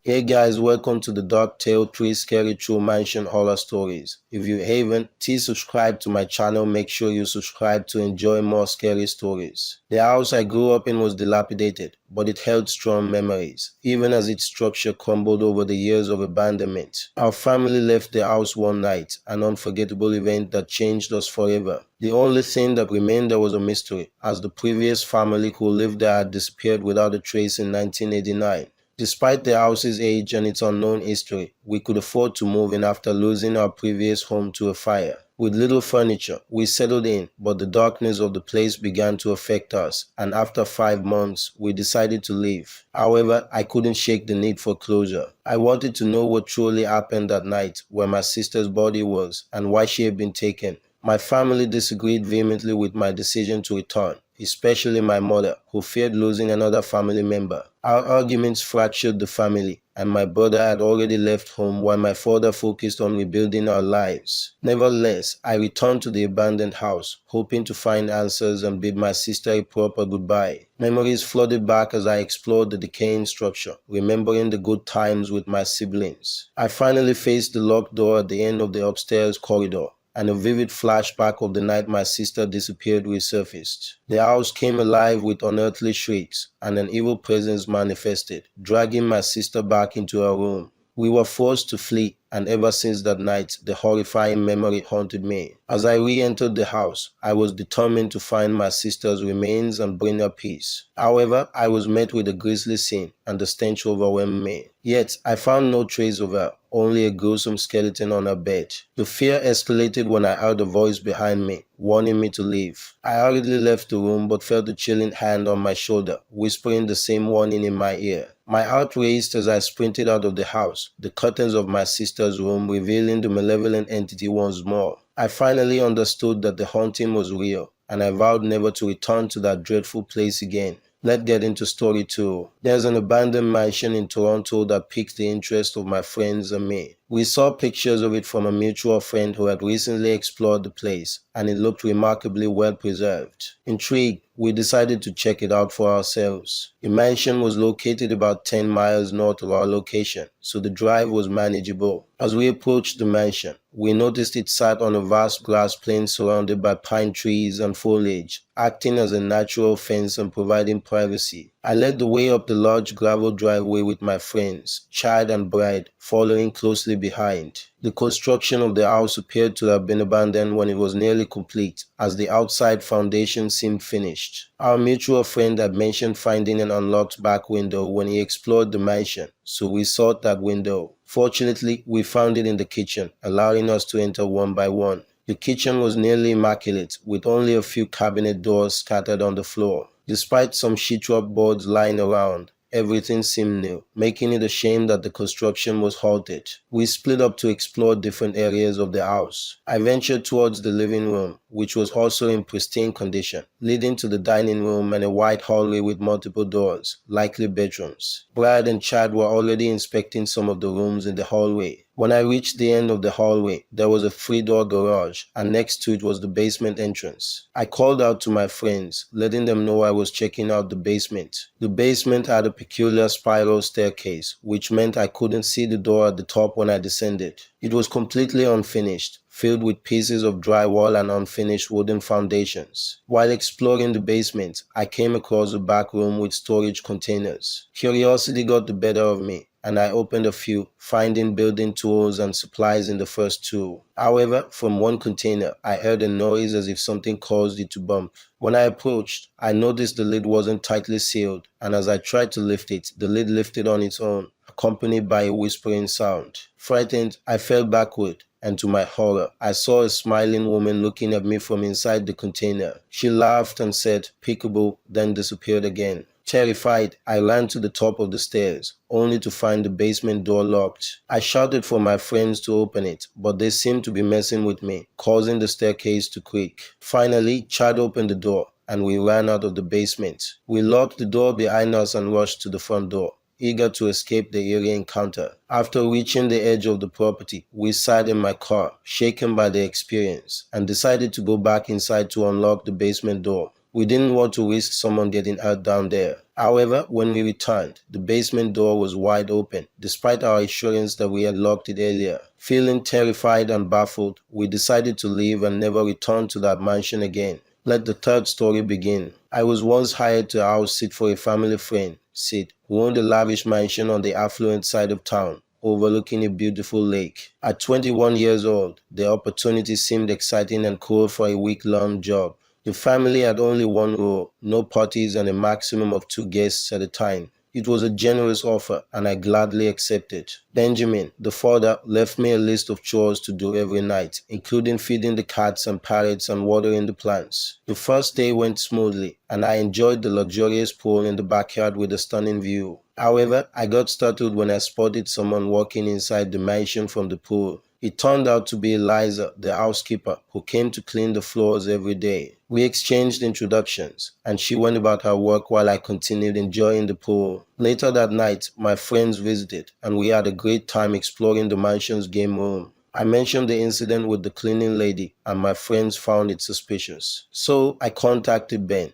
Hey guys, welcome to the Dark Tale 3 Scary True Mansion Horror Stories. If you haven't, please subscribe to my channel. Make sure you subscribe to enjoy more scary stories. The house I grew up in was dilapidated, but it held strong memories, even as its structure crumbled over the years of abandonment. Our family left the house one night, an unforgettable event that changed us forever. The only thing that remained there was a mystery, as the previous family who lived there had disappeared without a trace in 1989. Despite the house's age and its unknown history, we could afford to move in after losing our previous home to a fire. With little furniture, we settled in, but the darkness of the place began to affect us, and after 5 months, we decided to leave. However, I couldn't shake the need for closure. I wanted to know what truly happened that night, where my sister's body was, and why she had been taken. My family disagreed vehemently with my decision to return, especially my mother, who feared losing another family member. Our arguments fractured the family, and my brother had already left home while my father focused on rebuilding our lives. Nevertheless, I returned to the abandoned house, hoping to find answers and bid my sister a proper goodbye. Memories flooded back as I explored the decaying structure, remembering the good times with my siblings. I finally faced the locked door at the end of the upstairs corridor, and a vivid flashback of the night my sister disappeared resurfaced. The house came alive with unearthly shrieks, and an evil presence manifested, dragging my sister back into her room. We were forced to flee, and ever since that night, the horrifying memory haunted me. As I re-entered the house, I was determined to find my sister's remains and bring her peace. However, I was met with a grisly scene, and the stench overwhelmed me. Yet, I found no trace of her, only a gruesome skeleton on her bed. The fear escalated when I heard a voice behind me, warning me to leave. I hurriedly left the room but felt a chilling hand on my shoulder, whispering the same warning in my ear. My heart raced as I sprinted out of the house, the curtains of my sister's room revealing the malevolent entity once more. I finally understood that the haunting was real, and I vowed never to return to that dreadful place again. Let's get into story 2. There's an abandoned mansion in Toronto that piqued the interest of my friends and me. We saw pictures of it from a mutual friend who had recently explored the place, and it looked remarkably well preserved. Intrigued, we decided to check it out for ourselves. The mansion was located about 10 miles north of our location, so the drive was manageable. As we approached the mansion, we noticed it sat on a vast grass plain surrounded by pine trees and foliage, acting as a natural fence and providing privacy. I led the way up the large gravel driveway with my friends, child and bride, following closely behind. The construction of the house appeared to have been abandoned when it was nearly complete, as the outside foundation seemed finished. Our mutual friend had mentioned finding an unlocked back window when he explored the mansion, so we sought that window. Fortunately, we found it in the kitchen, allowing us to enter one by one. The kitchen was nearly immaculate, with only a few cabinet doors scattered on the floor. Despite some sheetrock boards lying around, everything seemed new, making it a shame that the construction was halted. We split up to explore different areas of the house. I ventured towards the living room, which was also in pristine condition, leading to the dining room and a wide hallway with multiple doors, likely bedrooms. Bride and child were already inspecting some of the rooms in the hallway. When I reached the end of the hallway, there was a 3-door garage, and next to it was the basement entrance. I called out to my friends, letting them know I was checking out the basement. The basement had a peculiar spiral staircase, which meant I couldn't see the door at the top when I descended. It was completely unfinished, filled with pieces of drywall and unfinished wooden foundations. While exploring the basement, I came across a back room with storage containers. Curiosity got the better of me, and I opened a few, finding building tools and supplies in the first two. However, from one container, I heard a noise as if something caused it to bump. When I approached, I noticed the lid wasn't tightly sealed, and as I tried to lift it, the lid lifted on its own, accompanied by a whispering sound. Frightened, I fell backward, and to my horror, I saw a smiling woman looking at me from inside the container. She laughed and said, "Peekaboo," then disappeared again. Terrified, I ran to the top of the stairs, only to find the basement door locked. I shouted for my friends to open it, but they seemed to be messing with me, causing the staircase to creak. Finally, Chad opened the door, and we ran out of the basement. We locked the door behind us and rushed to the front door, eager to escape the eerie encounter. After reaching the edge of the property, we sat in my car, shaken by the experience, and decided to go back inside to unlock the basement door. We didn't want to risk someone getting hurt down there. However, when we returned, the basement door was wide open, despite our assurance that we had locked it earlier. Feeling terrified and baffled, we decided to leave and never return to that mansion again. Let the third story begin. I was once hired to house sit for a family friend, Sid, who owned a lavish mansion on the affluent side of town, overlooking a beautiful lake. At 21 years old, the opportunity seemed exciting and cool for a week-long job. The family had only one rule, no parties and a maximum of 2 guests at a time. It was a generous offer, and I gladly accepted. Benjamin, the father, left me a list of chores to do every night, including feeding the cats and parrots and watering the plants. The first day went smoothly, and I enjoyed the luxurious pool in the backyard with a stunning view. However, I got startled when I spotted someone walking inside the mansion from the pool. It turned out to be Eliza, the housekeeper, who came to clean the floors every day. We exchanged introductions, and she went about her work while I continued enjoying the pool. Later that night, my friends visited, and we had a great time exploring the mansion's game room. I mentioned the incident with the cleaning lady, and my friends found it suspicious. So I contacted Ben,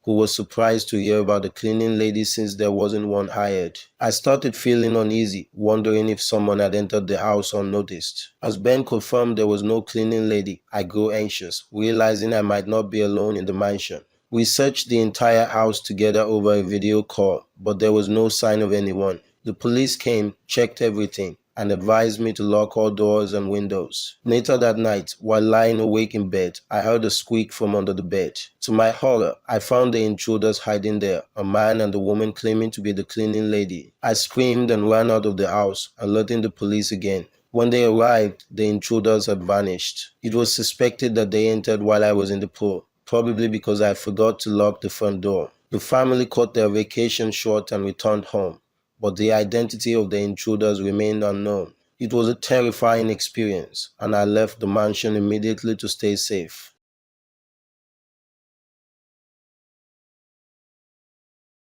who was surprised to hear about the cleaning lady since there wasn't one hired. I started feeling uneasy, wondering if someone had entered the house unnoticed. As Ben confirmed there was no cleaning lady, I grew anxious, realizing I might not be alone in the mansion. We searched the entire house together over a video call, but there was no sign of anyone. The police came, checked everything, and advised me to lock all doors and windows. Later that night, while lying awake in bed, I heard a squeak from under the bed. To my horror, I found the intruders hiding there, a man and a woman claiming to be the cleaning lady. I screamed and ran out of the house, alerting the police again. When they arrived, the intruders had vanished. It was suspected that they entered while I was in the pool, probably because I forgot to lock the front door. The family cut their vacation short and returned home, but the identity of the intruders remained unknown. It was a terrifying experience, and I left the mansion immediately to stay safe.